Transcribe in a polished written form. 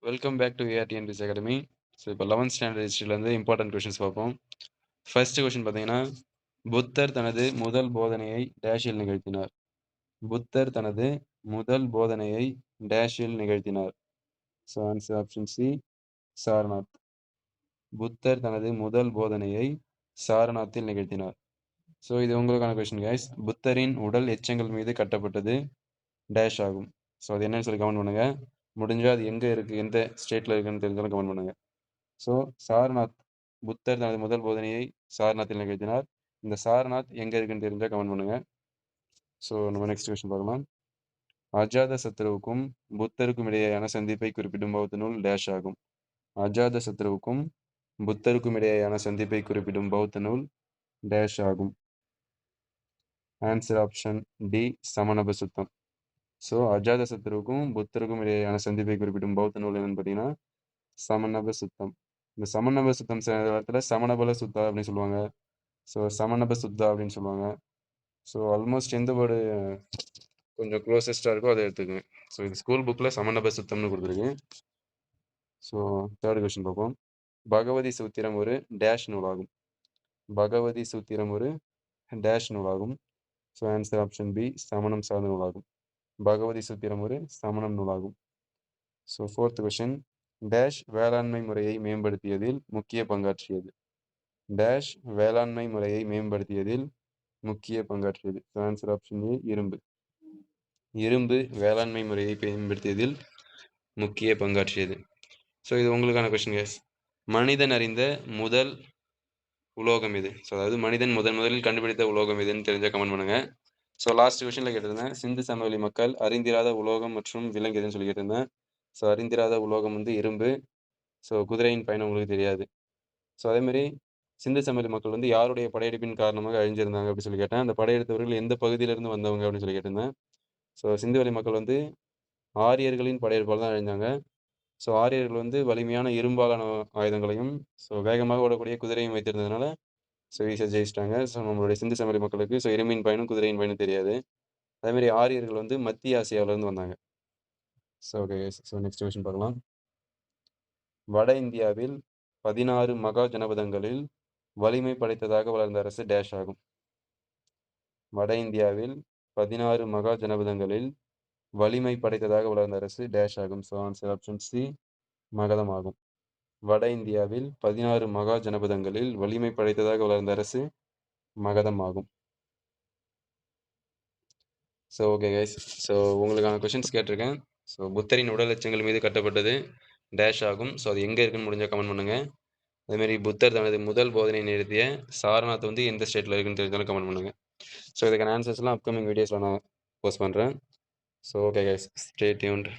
Welcome back to ARTNPS academy. So இப்போ 11th standard ஹிஸ்ட்ரியிலேருந்து important questions பார்ப்போம். First question பார்த்தீங்கன்னா, புத்தர் தனது முதல் போதனையை டேஷில் நிகழ்த்தினார். புத்தர் தனது முதல் போதனையை டேஷில் நிகழ்த்தினார். So answer option C, Sarnath. Buddha தனது முதல் போதனையை சாரநாத்தில் நிகழ்த்தினார். ஸோ இது உங்களுக்கான கொஷின் கைஸ். புத்தரின் உடல் எச்சங்கள் மீது கட்டப்பட்டது டேஷ் ஆகும். ஸோ அது என்னன்னு சொல்லி கமெண்ட் பண்ணுங்க. முடிஞ்சால் அது எங்கே இருக்குது, எந்த ஸ்டேட்டில் இருக்குன்னு தெரிஞ்சாலும் கமெண்ட் பண்ணுங்க. ஸோ சாரநாத், புத்தர் தனது முதல் போதனையை சாரநாத்தில் நிகழ்த்தினார். இந்த சாரநாத் எங்கே இருக்குன்னு தெரிஞ்சால் கமெண்ட் பண்ணுங்க. ஸோ நம்ம நெக்ஸ்ட் கொஸ்டின் பார்க்கலாம். அஜாத சத்ருவுக்கும் புத்தருக்கும் இடையேயான சந்திப்பை குறிப்பிடும் பௌத்த நூல் டேஷ் ஆகும். அஜாத சத்ருவுக்கும் புத்தருக்கும் இடையேயான சந்திப்பை குறிப்பிடும் பௌத்த நூல் டேஷ் ஆகும். ஆன்சர் ஆப்ஷன் டி, சமணப சுத்தம். ஸோ அஜாத சத்ருவுக்கும் புத்தருக்கும் இடையேயான சந்திப்பை குறிப்பிடும் பௌத்த நூல் என்னன்னு பார்த்தீங்கன்னா சமணப சுத்தம். இந்த சமணப சுத்தம் இடத்துல சமணபல சுத்தா அப்படின்னு சொல்லுவாங்க. ஸோ சமணப சுத்தா அப்படின்னு சொல்லுவாங்க. ஸோ ஆல்மோஸ்ட் எந்த வேர்டு கொஞ்சம் க்ளோசஸ்டாக இருக்கோ அதை எடுத்துக்கோங்க. ஸோ இது ஸ்கூல் புக்கில் சமணப சுத்தம்னு கொடுத்துருக்கு. ஸோ தேர்ட் கொஸ்டின் பார்ப்போம். பகவதி சூத்திரம் ஒரு டேஷ் நூலாகும். பகவதி சூத்திரம் ஒரு டேஷ் நூலாகும். ஸோ ஆன்சர் ஆப்ஷன் பி, சமணம் சார்ந்த நூலாகும். பகவதி சூத்திரம் ஒரு சமணம் நூலாகும். So fourth question. டேஷ் வேளாண்மை முறையை மேம்படுத்தியதில் முக்கிய பங்காற்றியது. டேஷ் வேளாண்மை முறையை மேம்படுத்தியதில் முக்கிய பங்காற்றியது. ஸோ ஆன்சர் ஆப்ஷன் ஏ, இரும்பு. இரும்பு வேளாண்மை முறையை மேம்படுத்தியதில் முக்கிய பங்காற்றியது. ஸோ இது உங்களுக்கான கொஸ்டின் கேஸ். மனிதன் அறிந்த முதல் உலோகம் எது? ஸோ அதாவது மனிதன் முதலில் கண்டுபிடித்த உலோகம் எதுன்னு தெரிஞ்ச கமெண்ட் பண்ணுங்க. ஸோ லாஸ்ட் கொஸ்டினில் கேட்டிருந்தேன், சிந்து சமவெளி மக்கள் அறிந்திராத உலோகம் மற்றும் விலங்கு எதுன்னு சொல்லி கேட்டிருந்தேன். ஸோ அறிந்திராத உலோகம் வந்து இரும்பு. ஸோ குதிரையின் பயணம் உங்களுக்கு தெரியாது. ஸோ அதேமாதிரி சிந்து சமவெளி மக்கள் வந்து யாருடைய படையெடுப்பின் காரணமாக அழிஞ்சிருந்தாங்க அப்படின்னு சொல்லி கேட்டேன். அந்த படையெடுத்தவர்கள் எந்த பகுதியிலிருந்து வந்தவங்க அப்படின்னு சொல்லி கேட்டிருந்தேன். ஸோ சிந்துவெளி மக்கள் வந்து ஆரியர்களின் படையெடுப்பால் தான் அழிஞ்சாங்க. ஸோ ஆரியர்கள் வந்து வலிமையான இரும்பாலான ஆயுதங்களையும் ஸோ வேகமாக ஓடக்கூடிய குதிரையும் வைத்திருந்ததுனால ஸோ ஈஸியாக ஜெயிச்சிட்டாங்க. ஸோ நம்மளுடைய சிந்து சமவெளி மக்களுக்கு ஸோ இரும்பின் பயனும் குதிரையின் பயனும் தெரியாது. அதேமாதிரி ஆரியர்கள் வந்து மத்திய ஆசியாவிலேருந்து வந்தாங்க. So okay. So next question பார்க்கலாம். வட இந்தியாவில் 16 மகா ஜனபதங்களில் வலிமை படைத்ததாக வளர்ந்த அரசு டேஷ் ஆகும். வட இந்தியாவில் 16 மகா ஜனபதங்களில் வலிமை படைத்ததாக வளர்ந்த அரசு டேஷ் ஆகும். So answer option C, Magadha ஆகும். வட இந்தியாவில் 16 மகா ஜனபதங்களில் வலிமை படைத்ததாக வளர்ந்த அரசு மகதம் ஆகும். So okay guys. ஸோ உங்களுக்கான கொஷின்ஸ் கேட்டிருக்கேன். ஸோ புத்தரின் உடல் எச்சங்கள் மீது கட்டப்பட்டது டேஷ் ஆகும். ஸோ அது எங்கே இருக்குன்னு முடிஞ்சால் கமெண்ட் பண்ணுங்கள். அதேமாதிரி புத்தர் தனது முதல் போதனை நிறுத்திய சாரநாத் வந்து எந்த ஸ்டேட்டில் இருக்குன்னு தெரிஞ்சாலும் கமெண்ட் பண்ணுங்கள். ஸோ இதுக்கான ஆன்சர்ஸ்லாம் அப்கமிங் வீடியோஸில் நான் போஸ்ட் பண்ணுறேன். So okay guys, stay tuned.